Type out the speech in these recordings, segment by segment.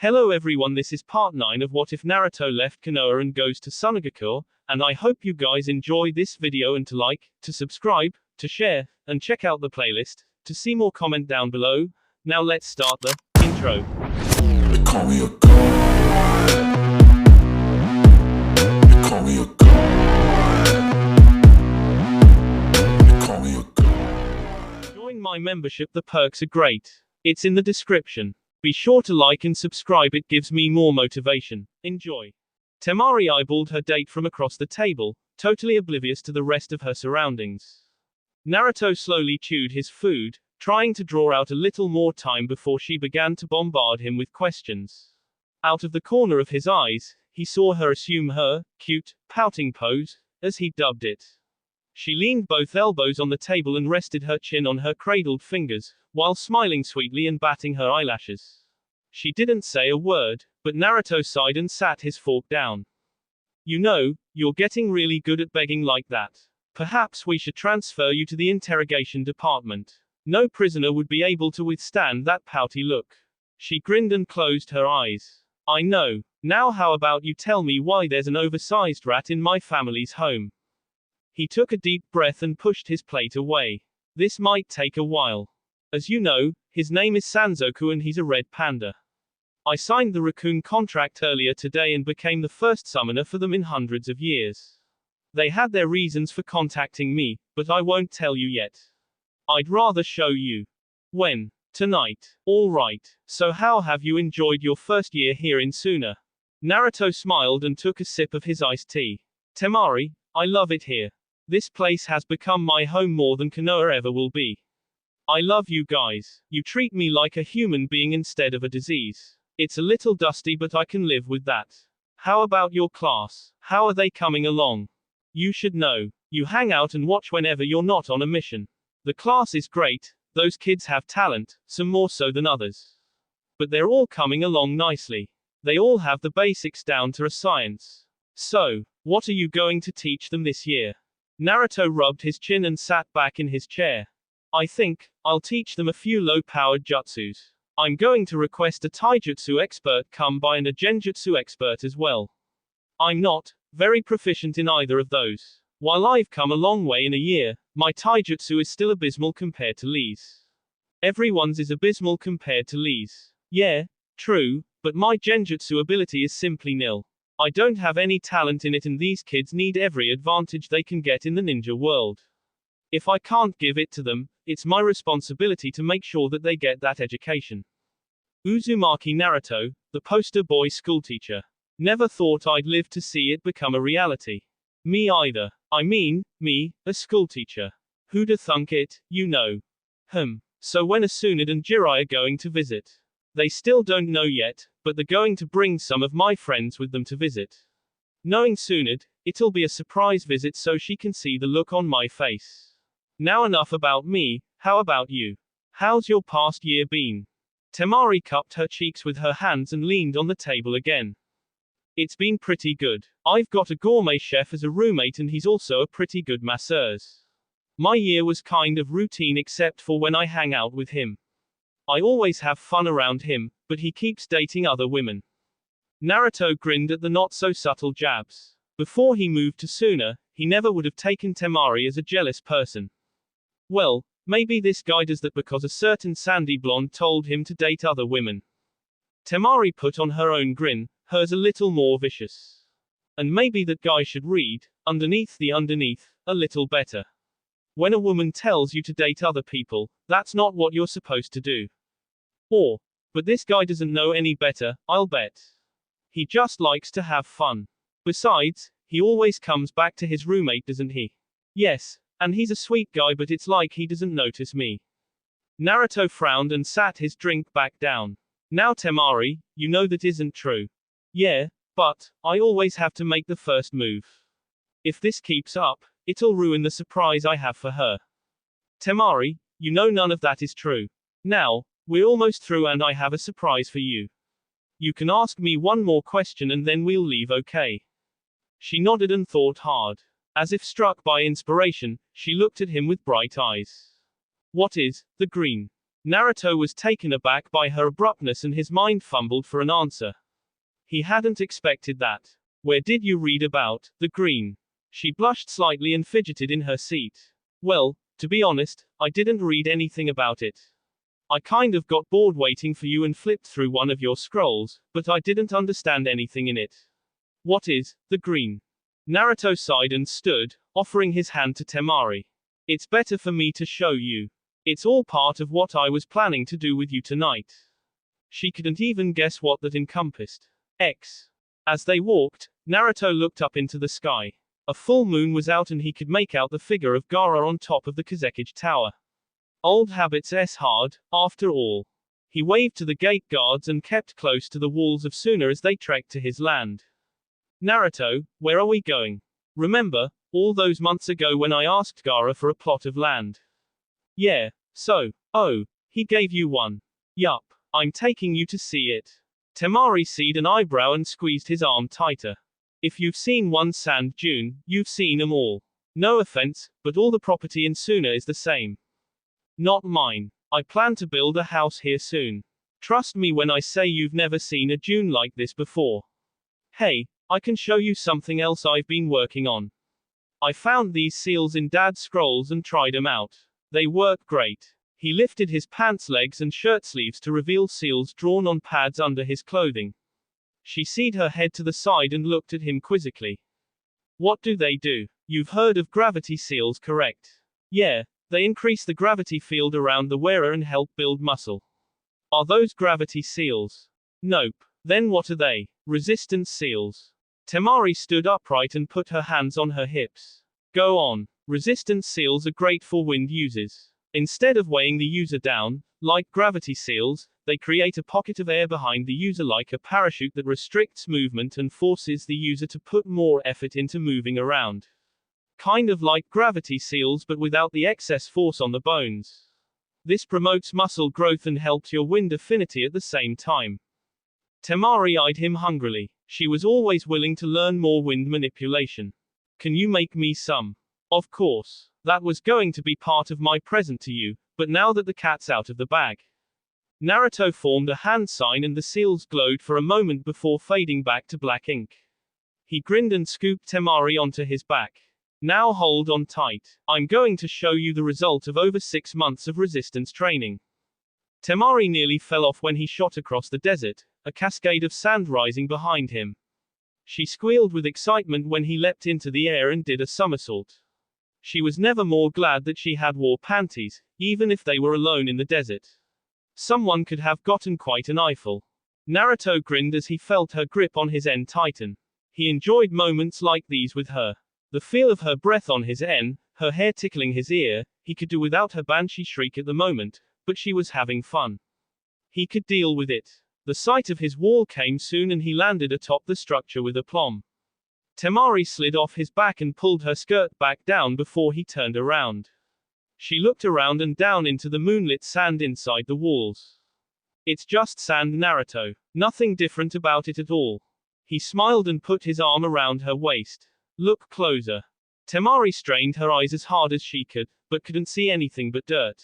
Hello everyone, this is part 9 of What If Naruto Left Konoha and Goes to Sunagakure, and I hope you guys enjoy this video and to like, to subscribe, to share, and check out the playlist. To see more, comment down below. Now let's start the intro. They call me a god. They call me a god. They call me a god. Join my membership, the perks are great. It's in the description. Be sure to like and subscribe, it gives me more motivation. Enjoy. Temari eyeballed her date from across the table, totally oblivious to the rest of her surroundings. Naruto slowly chewed his food, trying to draw out a little more time before she began to bombard him with questions. Out of the corner of his eyes, he saw her assume her cute, pouting pose, as he dubbed it. She leaned both elbows on the table and rested her chin on her cradled fingers, while smiling sweetly and batting her eyelashes. She didn't say a word, but Naruto sighed and sat his fork down. You know, you're getting really good at begging like that. Perhaps we should transfer you to the interrogation department. No prisoner would be able to withstand that pouty look. She grinned and closed her eyes. I know. Now how about you tell me why there's an oversized rat in my family's home? He took a deep breath and pushed his plate away. This might take a while. As you know, his name is Sanzoku and he's a red panda. I signed the raccoon contract earlier today and became the first summoner for them in hundreds of years. They had their reasons for contacting me, but I won't tell you yet. I'd rather show you. When? Tonight. All right. So how have you enjoyed your first year here in Suna? Naruto smiled and took a sip of his iced tea. Temari, I love it here. This place has become my home more than Konoha ever will be. I love you guys. You treat me like a human being instead of a disease. It's a little dusty, but I can live with that. How about your class? How are they coming along? You should know. You hang out and watch whenever you're not on a mission. The class is great. Those kids have talent, some more so than others. But they're all coming along nicely. They all have the basics down to a science. So, what are you going to teach them this year? Naruto rubbed his chin and sat back in his chair. I think I'll teach them a few low-powered jutsus. I'm going to request a taijutsu expert come by and a genjutsu expert as well. I'm not very proficient in either of those. While I've come a long way in a year, my taijutsu is still abysmal compared to Lee's. Everyone's is abysmal compared to Lee's. Yeah, true, but my genjutsu ability is simply nil. I don't have any talent in it and these kids need every advantage they can get in the ninja world. If I can't give it to them, it's my responsibility to make sure that they get that education. Uzumaki Naruto, the poster boy schoolteacher. Never thought I'd live to see it become a reality. Me either. I mean, me, a schoolteacher. Who'da thunk it, you know. So when Asunad and Jirai are going to visit? They still don't know yet, but they're going to bring some of my friends with them to visit. Knowing Sunad, it'll be a surprise visit so she can see the look on my face. Now enough about me, how about you? How's your past year been? Temari cupped her cheeks with her hands and leaned on the table again. It's been pretty good. I've got a gourmet chef as a roommate and he's also a pretty good masseuse. My year was kind of routine except for when I hang out with him. I always have fun around him, but he keeps dating other women. Naruto grinned at the not-so-subtle jabs. Before he moved to Suna, he never would have taken Temari as a jealous person. Well, maybe this guy does that because a certain sandy blonde told him to date other women. Temari put on her own grin, hers a little more vicious. And maybe that guy should read, underneath, a little better. When a woman tells you to date other people, that's not what you're supposed to do. But this guy doesn't know any better, I'll bet. He just likes to have fun. Besides, he always comes back to his roommate, doesn't he? Yes, and he's a sweet guy, but it's like he doesn't notice me. Naruto frowned and sat his drink back down. Now Temari, you know that isn't true. Yeah, but I always have to make the first move. If this keeps up, it'll ruin the surprise I have for her. Temari, you know none of that is true. Now, we're almost through and I have a surprise for you. You can ask me one more question and then we'll leave, okay? She nodded and thought hard. As if struck by inspiration, she looked at him with bright eyes. What is the green? Naruto was taken aback by her abruptness and his mind fumbled for an answer. He hadn't expected that. Where did you read about the green? She blushed slightly and fidgeted in her seat. Well, to be honest, I didn't read anything about it. I kind of got bored waiting for you and flipped through one of your scrolls, but I didn't understand anything in it. What is the green? Naruto sighed and stood, offering his hand to Temari. It's better for me to show you. It's all part of what I was planning to do with you tonight. She couldn't even guess what that encompassed. As they walked, Naruto looked up into the sky. A full moon was out and he could make out the figure of Gaara on top of the Kazekage Tower. Old habits hard, after all. He waved to the gate guards and kept close to the walls of Suna as they trekked to his land. Naruto, where are we going? Remember, all those months ago when I asked Gaara for a plot of land? Yeah, so, oh, he gave you one. Yup, I'm taking you to see it. Temari seed an eyebrow and squeezed his arm tighter. If you've seen one sand dune, you've seen 'em all. No offense, but all the property in Suna is the same. Not mine. I plan to build a house here soon. Trust me when I say you've never seen a dune like this before. Hey, I can show you something else I've been working on. I found these seals in Dad's scrolls and tried 'em out. They work great. He lifted his pants legs and shirt sleeves to reveal seals drawn on pads under his clothing. She seed her head to the side and looked at him quizzically. What do they do? You've heard of gravity seals, correct? Yeah, they increase the gravity field around the wearer and help build muscle. Are those gravity seals? Nope. Then what are they? Resistance seals. Temari stood upright and put her hands on her hips. Go on. Resistance seals are great for wind users. Instead of weighing the user down, like gravity seals, they create a pocket of air behind the user like a parachute that restricts movement and forces the user to put more effort into moving around. Kind of like gravity seals but without the excess force on the bones. This promotes muscle growth and helps your wind affinity at the same time. Temari eyed him hungrily. She was always willing to learn more wind manipulation. Can you make me some? Of course. That was going to be part of my present to you, but now that the cat's out of the bag. Naruto formed a hand sign and the seals glowed for a moment before fading back to black ink. He grinned and scooped Temari onto his back. Now hold on tight. I'm going to show you the result of over 6 months of resistance training. Temari nearly fell off when he shot across the desert, a cascade of sand rising behind him. She squealed with excitement when he leapt into the air and did a somersault. She was never more glad that she had wore panties, even if they were alone in the desert. Someone could have gotten quite an eyeful. Naruto grinned as he felt her grip on his en tighten. He enjoyed moments like these with her. The feel of her breath on his en, her hair tickling his ear, he could do without her banshee shriek at the moment, but she was having fun. He could deal with it. The sight of his wall came soon and he landed atop the structure with aplomb. Temari slid off his back and pulled her skirt back down before he turned around. She looked around and down into the moonlit sand inside the walls. It's just sand, Naruto. Nothing different about it at all. He smiled and put his arm around her waist. Look closer. Temari strained her eyes as hard as she could, but couldn't see anything but dirt.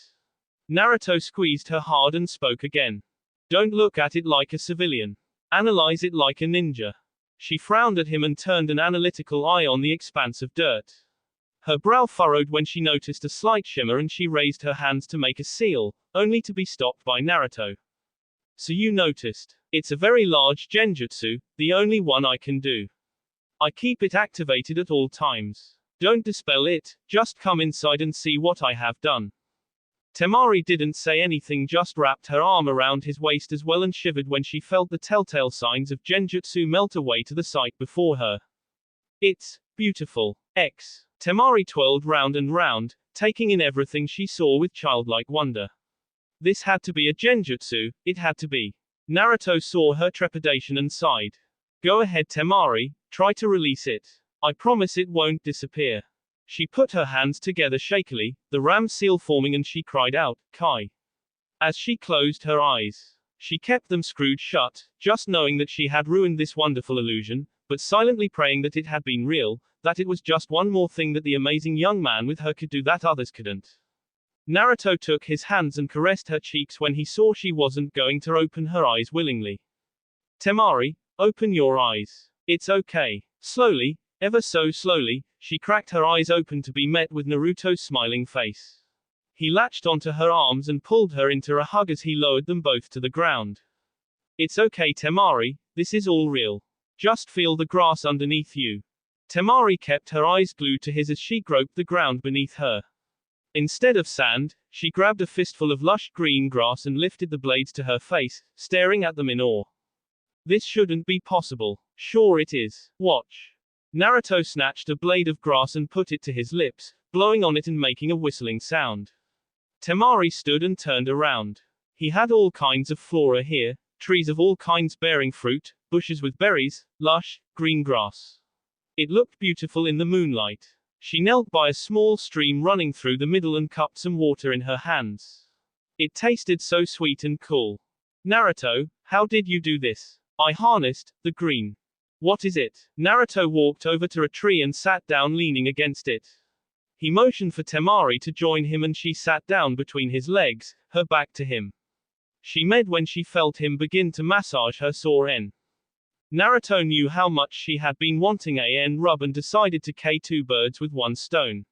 Naruto squeezed her hard and spoke again. Don't look at it like a civilian. Analyze it like a ninja. She frowned at him and turned an analytical eye on the expanse of dirt. Her brow furrowed when she noticed a slight shimmer and she raised her hands to make a seal, only to be stopped by Naruto. So you noticed. It's a very large genjutsu, the only one I can do. I keep it activated at all times. Don't dispel it, just come inside and see what I have done. Temari didn't say anything, just wrapped her arm around his waist as well and shivered when she felt the telltale signs of genjutsu melt away to the sight before her. It's beautiful. Temari twirled round and round, taking in everything she saw with childlike wonder. This had to be a genjutsu, it had to be. Naruto saw her trepidation and sighed. Go ahead, Temari, try to release it. I promise it won't disappear. She put her hands together shakily, the ram seal forming, and she cried out, Kai. As she closed her eyes, she kept them screwed shut, just knowing that she had ruined this wonderful illusion, but silently praying that it had been real, that it was just one more thing that the amazing young man with her could do that others couldn't. Naruto took his hands and caressed her cheeks when he saw she wasn't going to open her eyes willingly. Temari, open your eyes. It's okay. Slowly, ever so slowly, she cracked her eyes open to be met with Naruto's smiling face. He latched onto her arms and pulled her into a hug as he lowered them both to the ground. It's okay, Temari, this is all real. Just feel the grass underneath you. Temari kept her eyes glued to his as she groped the ground beneath her. Instead of sand, she grabbed a fistful of lush green grass and lifted the blades to her face, staring at them in awe. This shouldn't be possible. Sure it is. Watch. Naruto snatched a blade of grass and put it to his lips, blowing on it and making a whistling sound. Temari stood and turned around. He had all kinds of flora here, trees of all kinds bearing fruit, bushes with berries, lush, green grass. It looked beautiful in the moonlight. She knelt by a small stream running through the middle and cupped some water in her hands. It tasted so sweet and cool. Naruto, how did you do this? I harnessed the green. What is it? Naruto walked over to a tree and sat down leaning against it. He motioned for Temari to join him and she sat down between his legs, her back to him. She made when she felt him begin to massage her sore en. Naruto knew how much she had been wanting a rub and decided to kill two birds with one stone.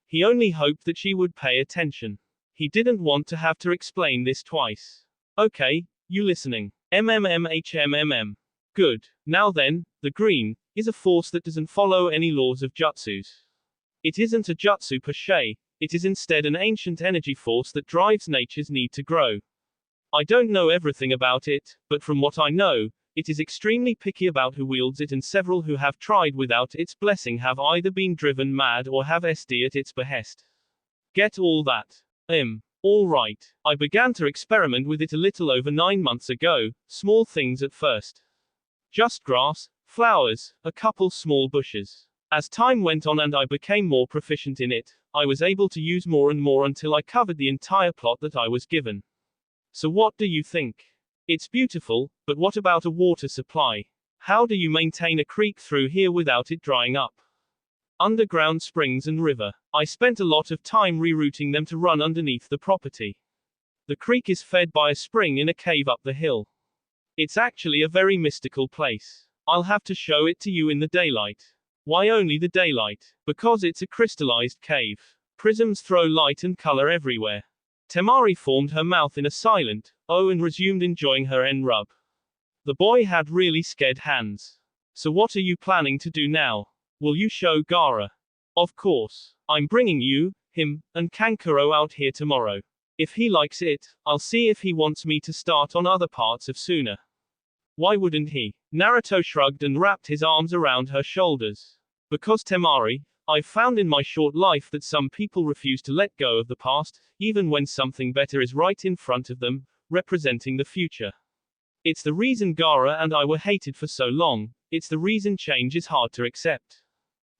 He only hoped that she would pay attention. He didn't want to have to explain this twice. Okay, you listening? MMMHMMM. Good. Now then, the green is a force that doesn't follow any laws of jutsus. It isn't a jutsu per se, it is instead an ancient energy force that drives nature's need to grow. I don't know everything about it, but from what I know, it is extremely picky about who wields it, and several who have tried without its blessing have either been driven mad or have SD at its behest. Get all that? All right. I began to experiment with it a little over 9 months ago, small things at first. Just grass, flowers, a couple small bushes. As time went on and I became more proficient in it, I was able to use more and more until I covered the entire plot that I was given. So what do you think? It's beautiful, but what about a water supply? How do you maintain a creek through here without it drying up? Underground springs and river. I spent a lot of time rerouting them to run underneath the property. The creek is fed by a spring in a cave up the hill. It's actually a very mystical place. I'll have to show it to you in the daylight. Why only the daylight? Because it's a crystallized cave. Prisms throw light and color everywhere. Temari formed her mouth in a silent oh and resumed enjoying her rub. The boy had really scared hands. So what are you planning to do now? Will you show Gaara? Of course. I'm bringing you, him, and Kankuro out here tomorrow. If he likes it, I'll see if he wants me to start on other parts of Suna. Why wouldn't he? Naruto shrugged and wrapped his arms around her shoulders. Because Temari, I've found in my short life that some people refuse to let go of the past, even when something better is right in front of them, representing the future. It's the reason Gaara and I were hated for so long, it's the reason change is hard to accept.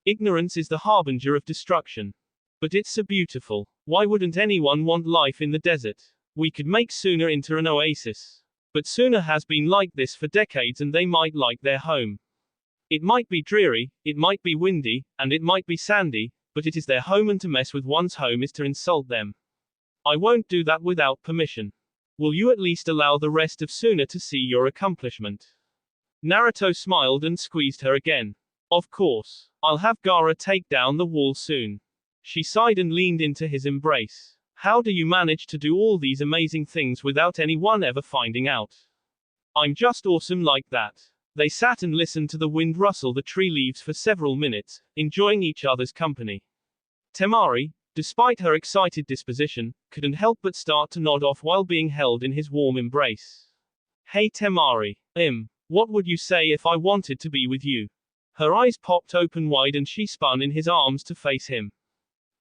Ignorance is the harbinger of destruction. But it's so beautiful. Why wouldn't anyone want life in the desert? We could make Suna into an oasis. But Suna has been like this for decades and they might like their home. It might be dreary, it might be windy, and it might be sandy, but it is their home and to mess with one's home is to insult them. I won't do that without permission. Will you at least allow the rest of Suna to see your accomplishment? Naruto smiled and squeezed her again. Of course. I'll have Gaara take down the wall soon. She sighed and leaned into his embrace. How do you manage to do all these amazing things without anyone ever finding out? I'm just awesome like that. They sat and listened to the wind rustle the tree leaves for several minutes, enjoying each other's company. Temari, despite her excited disposition, couldn't help but start to nod off while being held in his warm embrace. Hey Temari. What would you say if I wanted to be with you? Her eyes popped open wide and she spun in his arms to face him.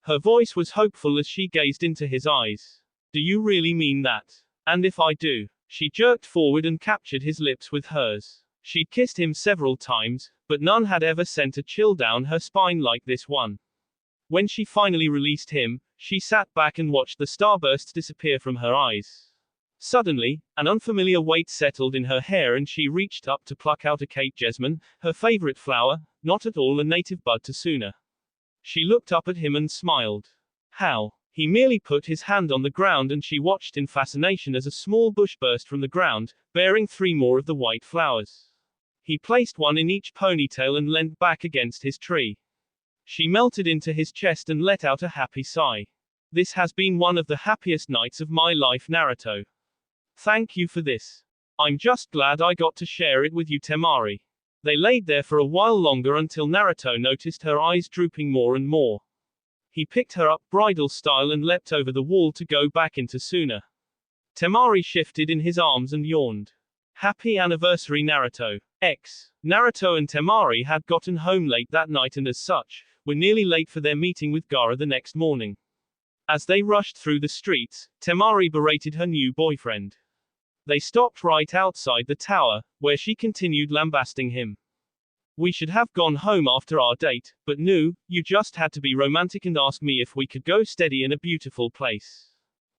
Her voice was hopeful as she gazed into his eyes. Do you really mean that? And if I do? She jerked forward and captured his lips with hers. She'd kissed him several times, but none had ever sent a chill down her spine like this one. When she finally released him, she sat back and watched the starbursts disappear from her eyes. Suddenly, an unfamiliar weight settled in her hair and she reached up to pluck out a Kate Jessamine, her favorite flower, not at all a native bud to Suna. She looked up at him and smiled. How? He merely put his hand on the ground and she watched in fascination as a small bush burst from the ground, bearing 3 more of the white flowers. He placed one in each ponytail and leant back against his tree. She melted into his chest and let out a happy sigh. This has been one of the happiest nights of my life, Naruto. Thank you for this. I'm just glad I got to share it with you, Temari. They laid there for a while longer until Naruto noticed her eyes drooping more and more. He picked her up bridal style and leapt over the wall to go back into Suna. Temari shifted in his arms and yawned. Happy anniversary, Naruto. Naruto and Temari had gotten home late that night and as such, were nearly late for their meeting with Gaara the next morning. As they rushed through the streets, Temari berated her new boyfriend. They stopped right outside the tower, where she continued lambasting him. We should have gone home after our date, but no, you just had to be romantic and ask me if we could go steady in a beautiful place.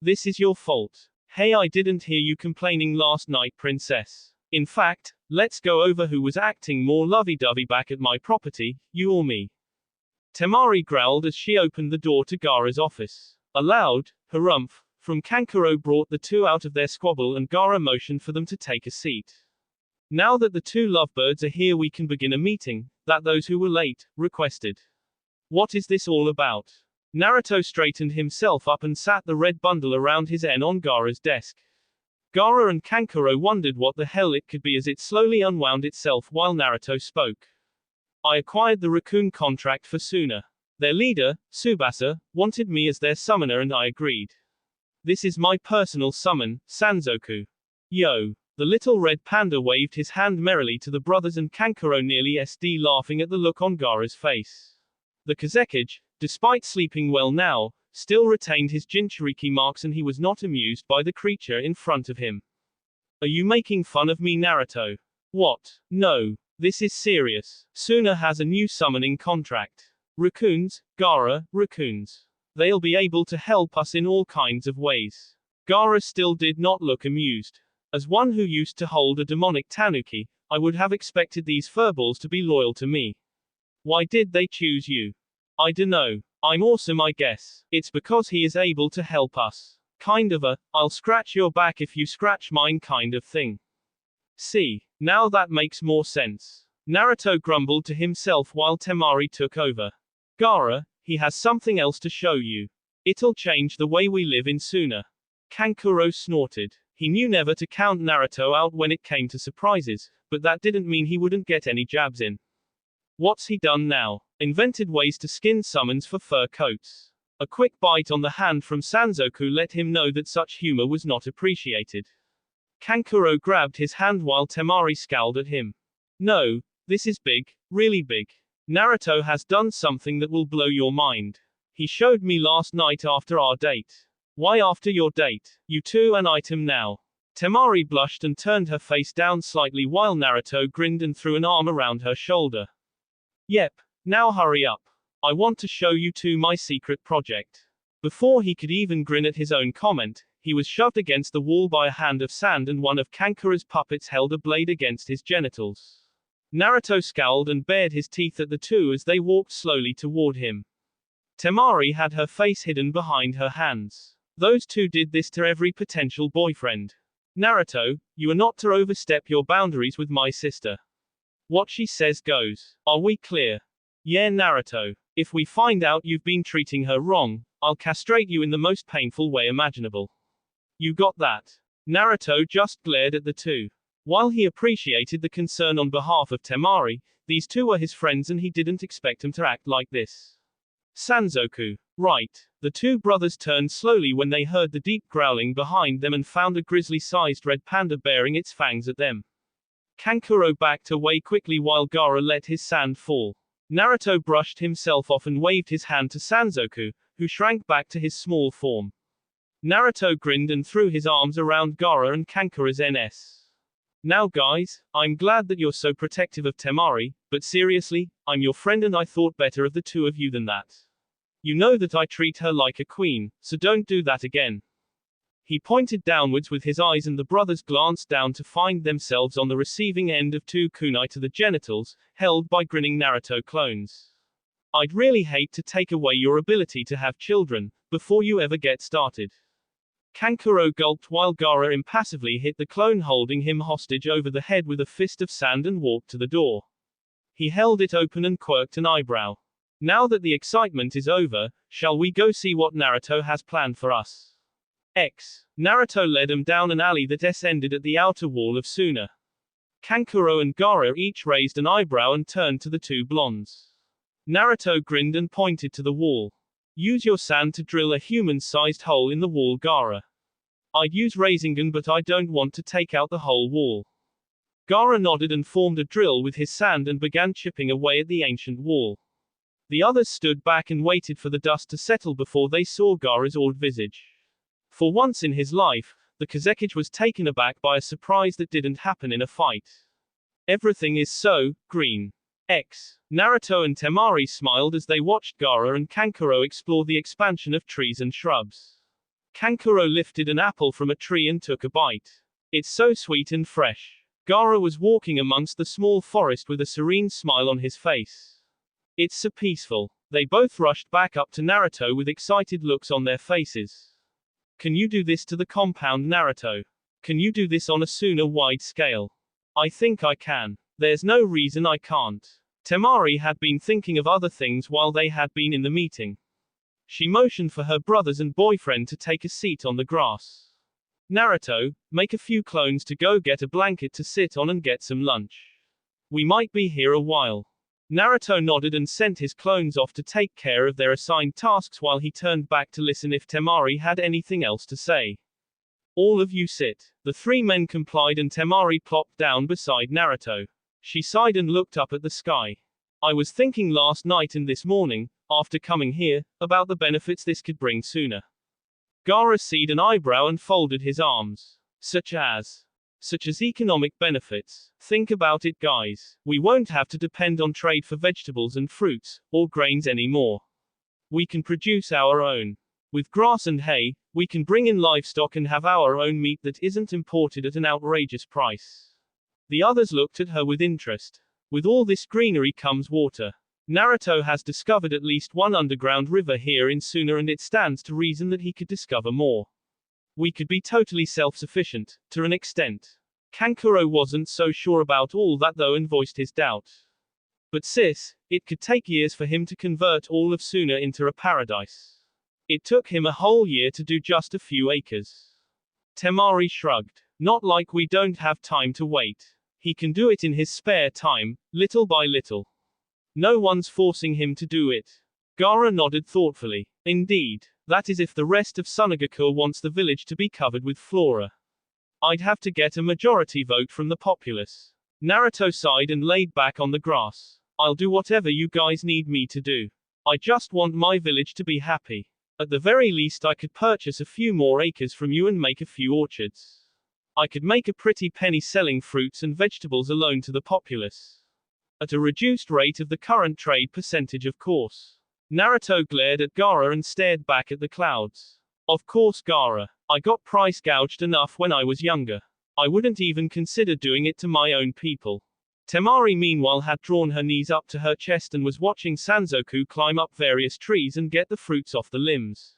This is your fault. Hey, I didn't hear you complaining last night, princess. In fact, let's go over who was acting more lovey-dovey back at my property, you or me. Temari growled as she opened the door to Gaara's office. A loud harumph from Kankuro brought the two out of their squabble and Gaara motioned for them to take a seat. Now that the two lovebirds are here, we can begin a meeting, that those who were late requested. What is this all about? Naruto straightened himself up and sat the red bundle around his N on Gaara's desk. Gaara and Kankuro wondered what the hell it could be as it slowly unwound itself while Naruto spoke. I acquired the raccoon contract for Suna. Their leader, Tsubasa, wanted me as their summoner and I agreed. This is my personal summon, Sanzoku. Yo. The little red panda waved his hand merrily to the brothers and Kankuro nearly SD laughing at the look on Gaara's face. The Kazekage, despite sleeping well now, still retained his Jinchuriki marks and he was not amused by the creature in front of him. Are you making fun of me, Naruto? What? No. This is serious. Suna has a new summoning contract. Raccoons, Gaara, raccoons. They'll be able to help us in all kinds of ways. Gaara still did not look amused. As one who used to hold a demonic tanuki, I would have expected these furballs to be loyal to me. Why did they choose you? I dunno. I'm awesome, I guess. It's because he is able to help us. Kind of a, I'll scratch your back if you scratch mine kind of thing. See, now that makes more sense. Naruto grumbled to himself while Temari took over. Gaara, he has something else to show you. It'll change the way we live in Suna. Kankuro snorted. He knew never to count Naruto out when it came to surprises, but that didn't mean he wouldn't get any jabs in. What's he done now? Invented ways to skin summons for fur coats. A quick bite on the hand from Sanzoku let him know that such humor was not appreciated. Kankuro grabbed his hand while Temari scowled at him. No, this is big, really big. Naruto has done something that will blow your mind. He showed me last night after our date. Why after your date? You two an item now. Temari blushed and turned her face down slightly while Naruto grinned and threw an arm around her shoulder. Yep, now hurry up. I want to show you two my secret project. Before he could even grin at his own comment, he was shoved against the wall by a hand of sand and one of Kankuro's puppets held a blade against his genitals. Naruto scowled and bared his teeth at the two as they walked slowly toward him. Temari had her face hidden behind her hands. Those two did this to every potential boyfriend. Naruto, you are not to overstep your boundaries with my sister. What she says goes. Are we clear? Yeah, Naruto. If we find out you've been treating her wrong, I'll castrate you in the most painful way imaginable. You got that? Naruto just glared at the two. While he appreciated the concern on behalf of Temari, these two were his friends and he didn't expect them to act like this. Sanzoku. Right. The two brothers turned slowly when they heard the deep growling behind them and found a grizzly-sized red panda bearing its fangs at them. Kankuro backed away quickly while Gaara let his sand fall. Naruto brushed himself off and waved his hand to Sanzoku, who shrank back to his small form. Naruto grinned and threw his arms around Gaara and Kankuro's NS. Now guys, I'm glad that you're so protective of Temari, but seriously, I'm your friend and I thought better of the two of you than that. You know that I treat her like a queen, so don't do that again. He pointed downwards with his eyes and the brothers glanced down to find themselves on the receiving end of two kunai to the genitals, held by grinning Naruto clones. I'd really hate to take away your ability to have children, before you ever get started. Kankuro gulped while Gaara impassively hit the clone, holding him hostage over the head with a fist of sand, and walked to the door. He held it open and quirked an eyebrow. Now that the excitement is over, shall we go see what Naruto has planned for us? Naruto led him down an alley that ended at the outer wall of Suna. Kankuro and Gaara each raised an eyebrow and turned to the two blondes. Naruto grinned and pointed to the wall. Use your sand to drill a human-sized hole in the wall, Gaara. I'd use Rasengan, but I don't want to take out the whole wall. Gaara nodded and formed a drill with his sand and began chipping away at the ancient wall. The others stood back and waited for the dust to settle before they saw Gaara's awed visage. For once in his life, the Kazekage was taken aback by a surprise that didn't happen in a fight. Everything is so green. Naruto and Temari smiled as they watched Gaara and Kankuro explore the expansion of trees and shrubs. Kankuro lifted an apple from a tree and took a bite. It's so sweet and fresh. Gaara was walking amongst the small forest with a serene smile on his face. It's so peaceful. They both rushed back up to Naruto with excited looks on their faces. Can you do this to the compound, Naruto? Can you do this on a Suna-wide scale? I think I can. There's no reason I can't. Temari had been thinking of other things while they had been in the meeting. She motioned for her brothers and boyfriend to take a seat on the grass. Naruto, make a few clones to go get a blanket to sit on and get some lunch. We might be here a while. Naruto nodded and sent his clones off to take care of their assigned tasks while he turned back to listen if Temari had anything else to say. All of you sit. The three men complied and Temari plopped down beside Naruto. She sighed and looked up at the sky. I was thinking last night and this morning, after coming here, about the benefits this could bring Suna. Gaara seed an eyebrow and folded his arms. Such as economic benefits. Think about it, guys. We won't have to depend on trade for vegetables and fruits, or grains anymore. We can produce our own. With grass and hay, we can bring in livestock and have our own meat that isn't imported at an outrageous price. The others looked at her with interest. With all this greenery comes water. Naruto has discovered at least one underground river here in Suna, and it stands to reason that he could discover more. We could be totally self-sufficient, to an extent. Kankuro wasn't so sure about all that though and voiced his doubt. But sis, it could take years for him to convert all of Suna into a paradise. It took him a whole year to do just a few acres. Temari shrugged. Not like we don't have time to wait. He can do it in his spare time, little by little. No one's forcing him to do it. Gaara nodded thoughtfully. Indeed. That is if the rest of Sunagakure wants the village to be covered with flora. I'd have to get a majority vote from the populace. Naruto sighed and laid back on the grass. I'll do whatever you guys need me to do. I just want my village to be happy. At the very least I could purchase a few more acres from you and make a few orchards. I could make a pretty penny selling fruits and vegetables alone to the populace. At a reduced rate of the current trade percentage, of course. Naruto glared at Gaara and stared back at the clouds. Of course, Gaara. I got price gouged enough when I was younger. I wouldn't even consider doing it to my own people. Temari meanwhile had drawn her knees up to her chest and was watching Sanzoku climb up various trees and get the fruits off the limbs.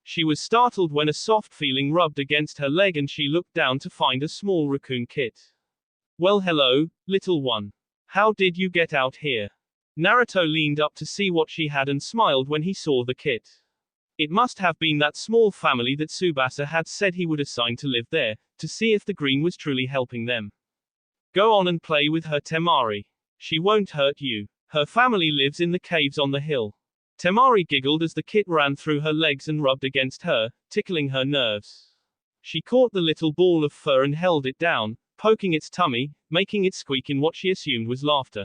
She was startled when a soft feeling rubbed against her leg and she looked down to find a small raccoon kit. Well, hello, little one. How did you get out here? Naruto leaned up to see what she had and smiled when he saw the kit. It must have been that small family that Tsubasa had said he would assign to live there, to see if the green was truly helping them. Go on and play with her, Temari. She won't hurt you. Her family lives in the caves on the hill. Temari giggled as the kit ran through her legs and rubbed against her, tickling her nerves. She caught the little ball of fur and held it down, poking its tummy, making it squeak in what she assumed was laughter.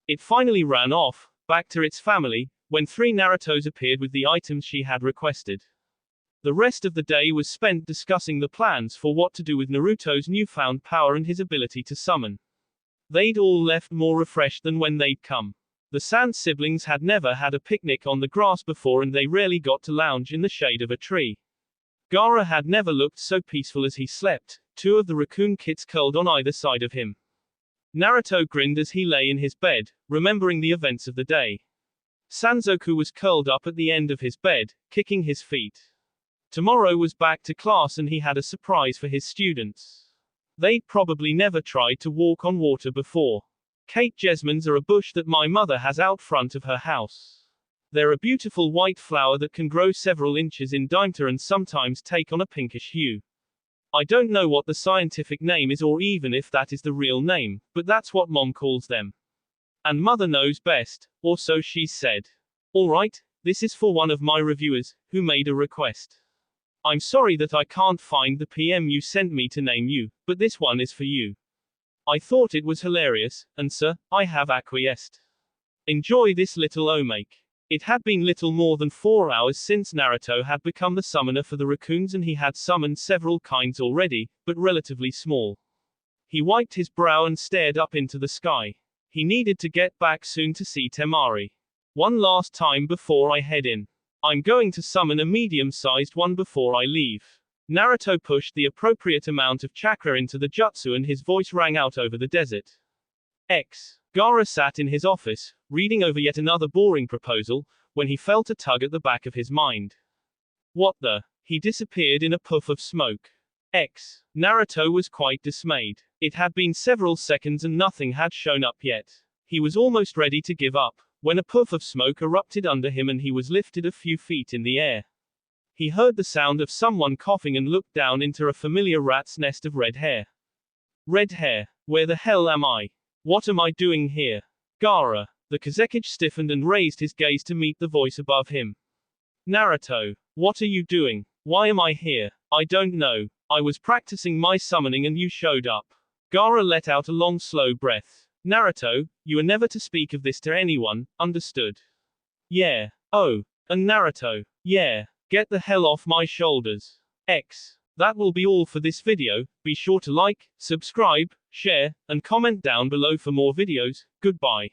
It finally ran off, back to its family, when 3 Narutos appeared with the items she had requested. The rest of the day was spent discussing the plans for what to do with Naruto's newfound power and his ability to summon. They'd all left more refreshed than when they'd come. The Sand siblings had never had a picnic on the grass before and they rarely got to lounge in the shade of a tree. Gaara had never looked so peaceful as he slept, 2 of the raccoon kits curled on either side of him. Naruto grinned as he lay in his bed, remembering the events of the day. Sanzoku was curled up at the end of his bed, kicking his feet. Tomorrow was back to class and he had a surprise for his students. They'd probably never tried to walk on water before. Kate jessamines are a bush that my mother has out front of her house. They're a beautiful white flower that can grow several inches in diameter and sometimes take on a pinkish hue. I don't know what the scientific name is or even if that is the real name, but that's what Mom calls them. And Mother knows best, or so she said. Alright, this is for one of my reviewers, who made a request. I'm sorry that I can't find the PM you sent me to name you, but this one is for you. I thought it was hilarious, and sir, I have acquiesced. Enjoy this little omake. It had been little more than 4 hours since Naruto had become the summoner for the raccoons and he had summoned several kinds already, but relatively small. He wiped his brow and stared up into the sky. He needed to get back soon to see Temari. One last time before I head in. I'm going to summon a medium-sized one before I leave. Naruto pushed the appropriate amount of chakra into the jutsu and his voice rang out over the desert. Gaara sat in his office, reading over yet another boring proposal, when he felt a tug at the back of his mind. What the? He disappeared in a puff of smoke. Naruto was quite dismayed. It had been several seconds and nothing had shown up yet. He was almost ready to give up, when a puff of smoke erupted under him and he was lifted a few feet in the air. He heard the sound of someone coughing and looked down into a familiar rat's nest of red hair. Red hair. Where the hell am I? What am I doing here? Gaara. The Kazekage stiffened and raised his gaze to meet the voice above him. Naruto. What are you doing? Why am I here? I don't know. I was practicing my summoning and you showed up. Gaara let out a long slow breath. Naruto, you are never to speak of this to anyone, understood? Yeah. Oh. And Naruto. Yeah. Get the hell off my shoulders. That will be all for this video. Be sure to like, subscribe, share, and comment down below for more videos. Goodbye.